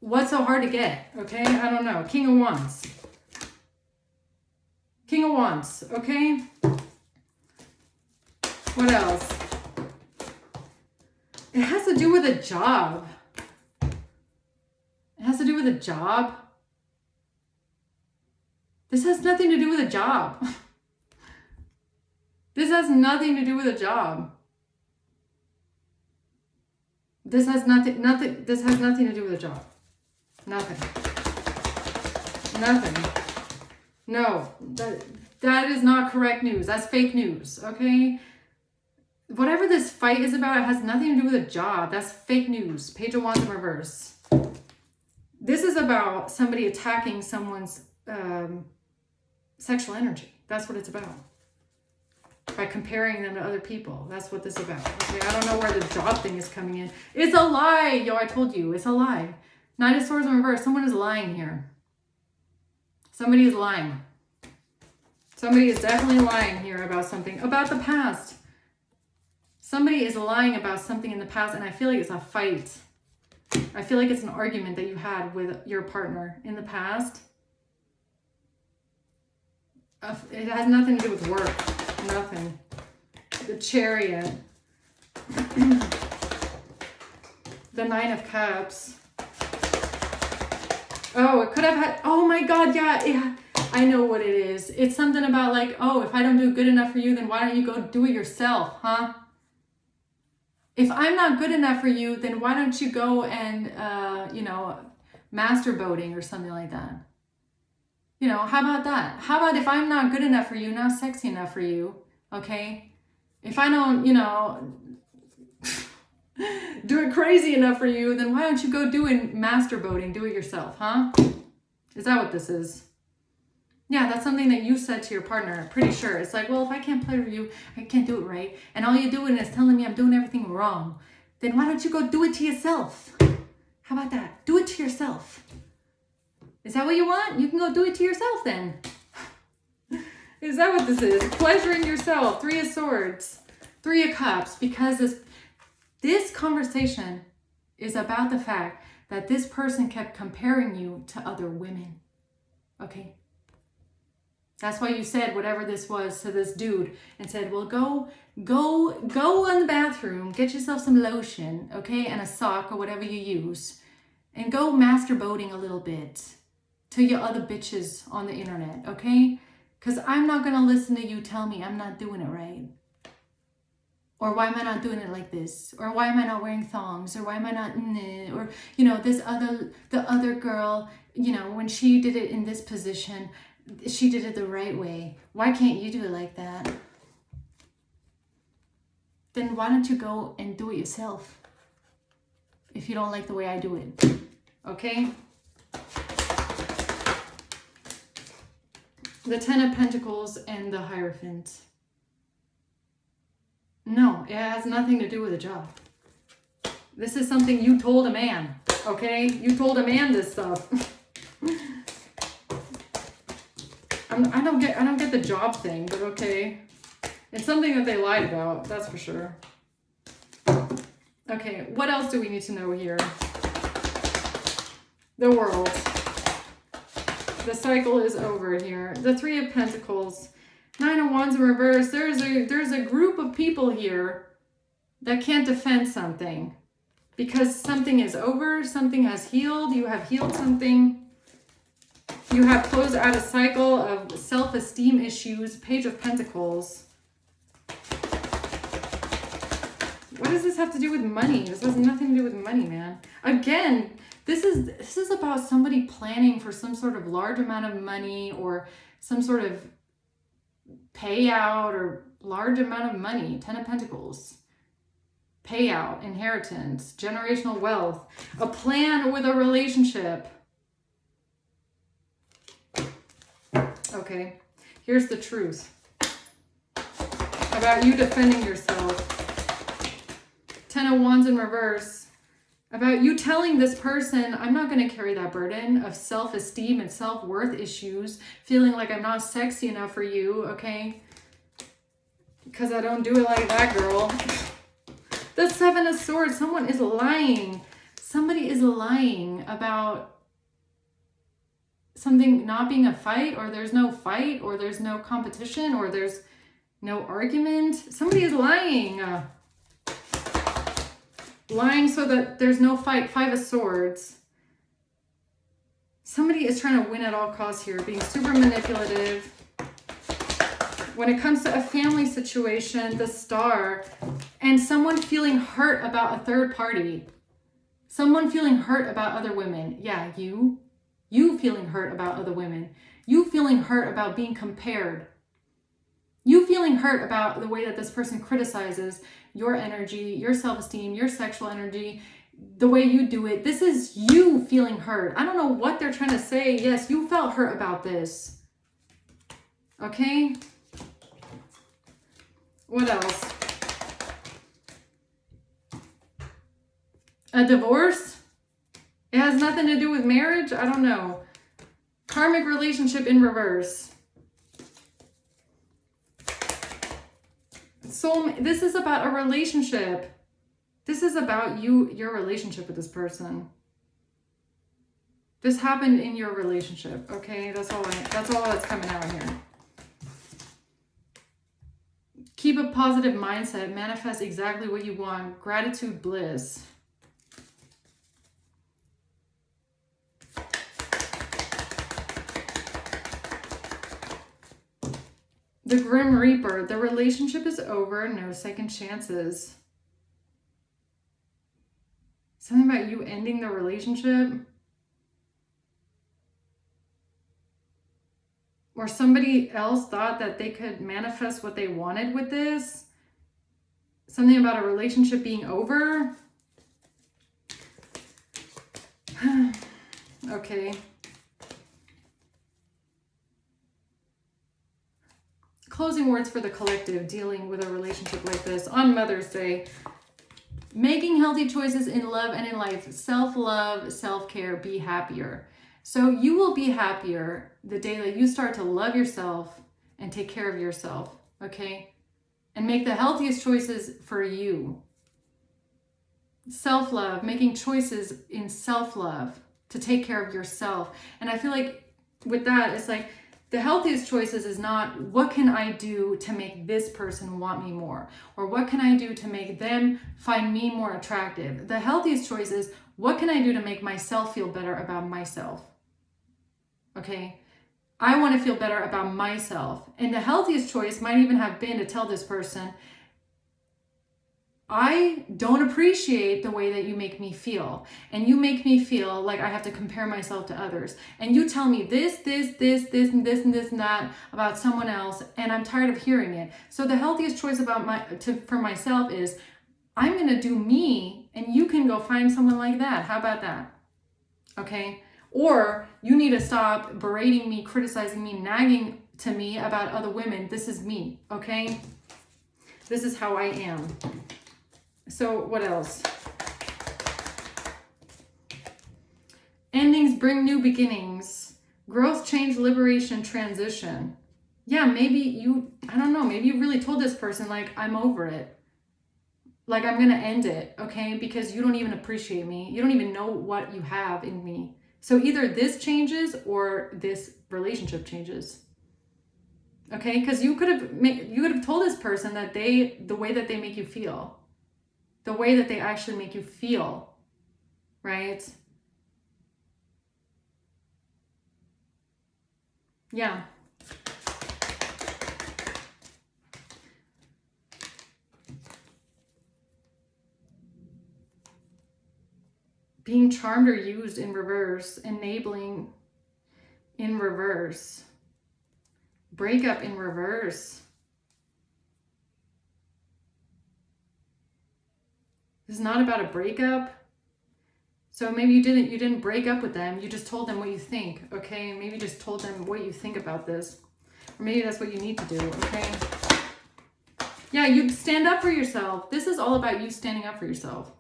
what's so hard to get? Okay, I don't know. King of Wands. King of Wands, okay? What else? It has to do with a job. It has to do with a job. This has nothing to do with a job. This has nothing to do with a job. This has nothing to do with a job. Nothing. No, that is not correct news. That's fake news, okay? Whatever this fight is about, it has nothing to do with a job. That's fake news. Page of Wands in reverse. This is about somebody attacking someone's sexual energy. That's what it's about. By comparing them to other people. That's what this is about. Okay, I don't know where the job thing is coming in. It's a lie. Yo, I told you. It's a lie. Knight of Swords in reverse. Someone is lying here. Somebody is lying. Somebody is definitely lying here about something. About the past. Somebody is lying about something in the past, and I feel like it's a fight. I feel like it's an argument that you had with your partner in the past. It has nothing to do with work. Nothing. The Chariot. The Nine of Cups. Oh, it could have had... Oh my God, yeah. I know what it is. It's something about like, oh, if I don't do good enough for you, then why don't you go do it yourself, huh? If I'm not good enough for you, then why don't you go and, masturbating or something like that? You know, how about that? How about if I'm not good enough for you, not sexy enough for you, okay? If I don't, do it crazy enough for you, then why don't you go doing masturbating, do it yourself, huh? Is that what this is? Yeah, that's something that you said to your partner, I'm pretty sure. It's like, well, if I can't play with you, I can't do it right, and all you're doing is telling me I'm doing everything wrong, then why don't you go do it to yourself? How about that? Do it to yourself. Is that what you want? You can go do it to yourself then. Is that what this is? Pleasuring yourself. Three of Swords. Three of Cups. Because this conversation is about the fact that this person kept comparing you to other women. Okay? That's why you said whatever this was to this dude and said, well, go in the bathroom, get yourself some lotion, okay, and a sock or whatever you use, and go masturbating a little bit to your other bitches on the internet, okay? Because I'm not going to listen to you tell me I'm not doing it right. Or why am I not doing it like this? Or why am I not wearing thongs? Or why am I not, or, the other girl, when she did it in this position, she did it the right way. Why can't you do it like that? Then why don't you go and do it yourself? If you don't like the way I do it. Okay? The Ten of Pentacles and the Hierophant. No, it has nothing to do with a job. This is something you told a man. Okay? You told a man this stuff. I don't get the job thing, but okay. It's something that they lied about, that's for sure. Okay, what else do we need to know here? The World. The cycle is over here. The Three of Pentacles. Nine of Wands in reverse. There's a group of people here that can't defend something. Because something is over, something has healed, you have healed something. You have closed out a cycle of self-esteem issues. Page of Pentacles. What does this have to do with money? This has nothing to do with money, man. Again, This is about somebody planning for some sort of large amount of money or some sort of payout or large amount of money. 10 of Pentacles. Payout, inheritance, generational wealth, a plan with a relationship. Okay, here's the truth about you defending yourself. 10 of Wands in reverse. About you telling this person, I'm not going to carry that burden of self-esteem and self-worth issues, feeling like I'm not sexy enough for you, okay? Because I don't do it like that, girl. The 7 of Swords, someone is lying. Somebody is lying about something not being a fight, or there's no fight, or there's no competition, or there's no argument. Somebody is lying. Lying so that there's no fight. 5 of Swords. Somebody is trying to win at all costs here, being super manipulative. When it comes to a family situation, the Star, and someone feeling hurt about a third party. Someone feeling hurt about other women. Yeah, you feeling hurt about other women. You feeling hurt about being compared. You feeling hurt about the way that this person criticizes your energy, your self-esteem, your sexual energy, the way you do it. This is you feeling hurt. I don't know what they're trying to say. Yes, you felt hurt about this. Okay? What else? A divorce? It has nothing to do with marriage? I don't know. Karmic relationship in reverse. So this is about a relationship. This is about your relationship with this person. This happened in your relationship, okay? That's all that's coming out here. Keep a positive mindset. Manifest exactly what you want. Gratitude, bliss. The Grim Reaper. The relationship is over. No second chances. Something about you ending the relationship. Or somebody else thought that they could manifest what they wanted with this. Something about a relationship being over. Okay. Closing words for the collective dealing with a relationship like this on Mother's Day. Making healthy choices in love and in life. Self-love, self-care, be happier. So you will be happier the day that you start to love yourself and take care of yourself, okay? And make the healthiest choices for you. Self-love, making choices in self-love to take care of yourself. And I feel like with that, it's like the healthiest choices is not what can I do to make this person want me more? Or what can I do to make them find me more attractive? The healthiest choice is what can I do to make myself feel better about myself? Okay? I want to feel better about myself. And the healthiest choice might even have been to tell this person, I don't appreciate the way that you make me feel. And you make me feel like I have to compare myself to others. And you tell me this, and that about someone else. And I'm tired of hearing it. So the healthiest choice for myself is I'm going to do me and you can go find someone like that. How about that? Okay. Or you need to stop berating me, criticizing me, nagging to me about other women. This is me. Okay. This is how I am. So what else? Endings bring new beginnings. Growth, change, liberation, transition. Yeah, maybe I don't know, maybe you really told this person, like, I'm over it. Like, I'm going to end it, okay? Because you don't even appreciate me. You don't even know what you have in me. So either this changes or this relationship changes. Okay? Because you could have told this person that the way that they make you feel. The way that they actually make you feel, right? Yeah. being charmed or used in reverse, enabling in reverse, breakup in reverse. This is not about a breakup. So maybe you didn't break up with them. You just told them what you think, okay? Maybe you just told them what you think about this. Or maybe that's what you need to do, okay? Yeah, you stand up for yourself. This is all about you standing up for yourself.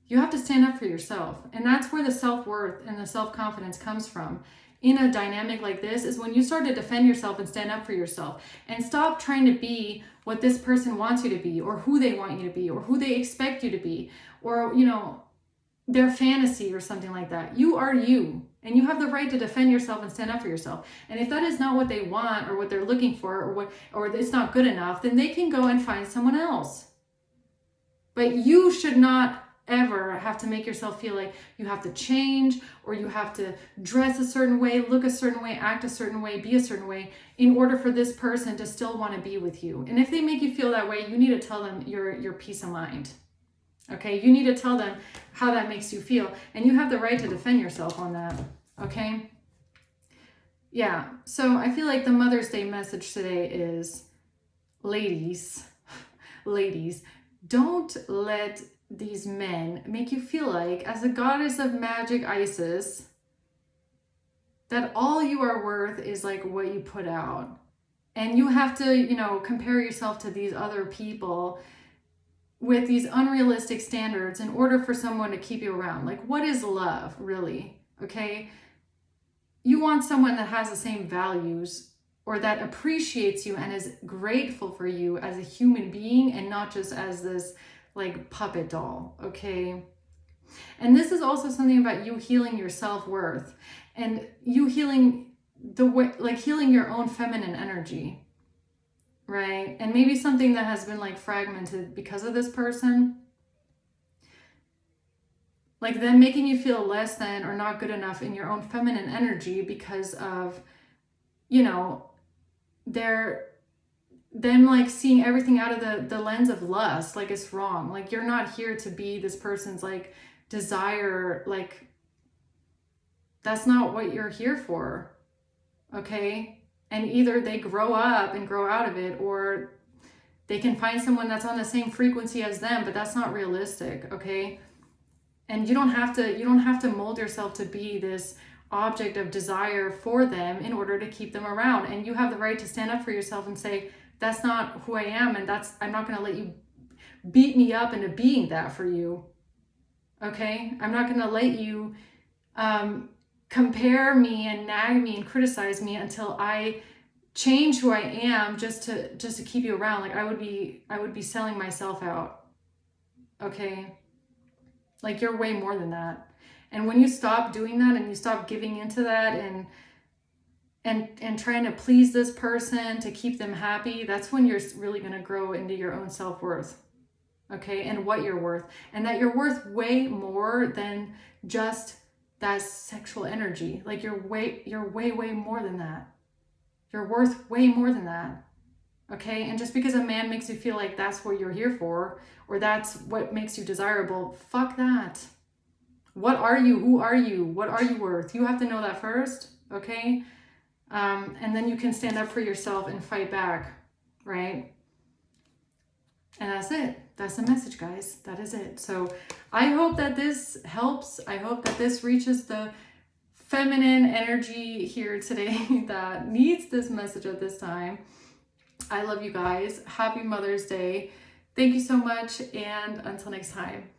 You have to stand up for yourself. And that's where the self-worth and the self-confidence comes from. In a dynamic like this is when you start to defend yourself and stand up for yourself and stop trying to be what this person wants you to be, or who they want you to be, or who they expect you to be, or, you know, their fantasy or something like that. You are you, and you have the right to defend yourself and stand up for yourself. And if that is not what they want or what they're looking for, or it's not good enough, then they can go and find someone else. But you should not ever have to make yourself feel like you have to change, or you have to dress a certain way, look a certain way, act a certain way, be a certain way in order for this person to still want to be with you. And if they make you feel that way, you need to tell them your peace of mind. Okay, you need to tell them how that makes you feel, and you have the right to defend yourself on that. Okay? Yeah, so I feel like the Mother's Day message today is, ladies, don't let these men make you feel like, as a goddess of magic, Isis, that all you are worth is like what you put out. And you have to, you know, compare yourself to these other people with these unrealistic standards in order for someone to keep you around. Like, what is love, really? Okay? You want someone that has the same values, or that appreciates you and is grateful for you as a human being, and not just as this like puppet doll, okay? And this is also something about you healing your self-worth, and you healing the way, like healing your own feminine energy, right? And maybe something that has been like fragmented because of this person, like them making you feel less than or not good enough in your own feminine energy because of, you know, them like seeing everything out of the lens of lust, like it's wrong. Like, you're not here to be this person's like desire. Like, that's not what you're here for. Okay? And either they grow up and grow out of it, or they can find someone that's on the same frequency as them, but that's not realistic. Okay? And you don't have to mold yourself to be this object of desire for them in order to keep them around. And you have the right to stand up for yourself and say, that's not who I am, and I'm not going to let you beat me up into being that for you. Okay? I'm not going to let you compare me and nag me and criticize me until I change who I am just to keep you around. Like, I would be selling myself out. Okay? Like, you're way more than that. And when you stop doing that and you stop giving into that and trying to please this person to keep them happy, that's when you're really going to grow into your own self-worth. Okay? And what you're worth. And that you're worth way more than just that sexual energy. Like, you're way more than that. You're worth way more than that. Okay? And just because a man makes you feel like that's what you're here for, or that's what makes you desirable, fuck that. What are you? Who are you? What are you worth? You have to know that first. Okay? And then you can stand up for yourself and fight back, right? And that's it. That's the message, guys. That is it. So I hope that this helps. I hope that this reaches the feminine energy here today that needs this message at this time. I love you guys. Happy Mother's Day. Thank you so much. And until next time.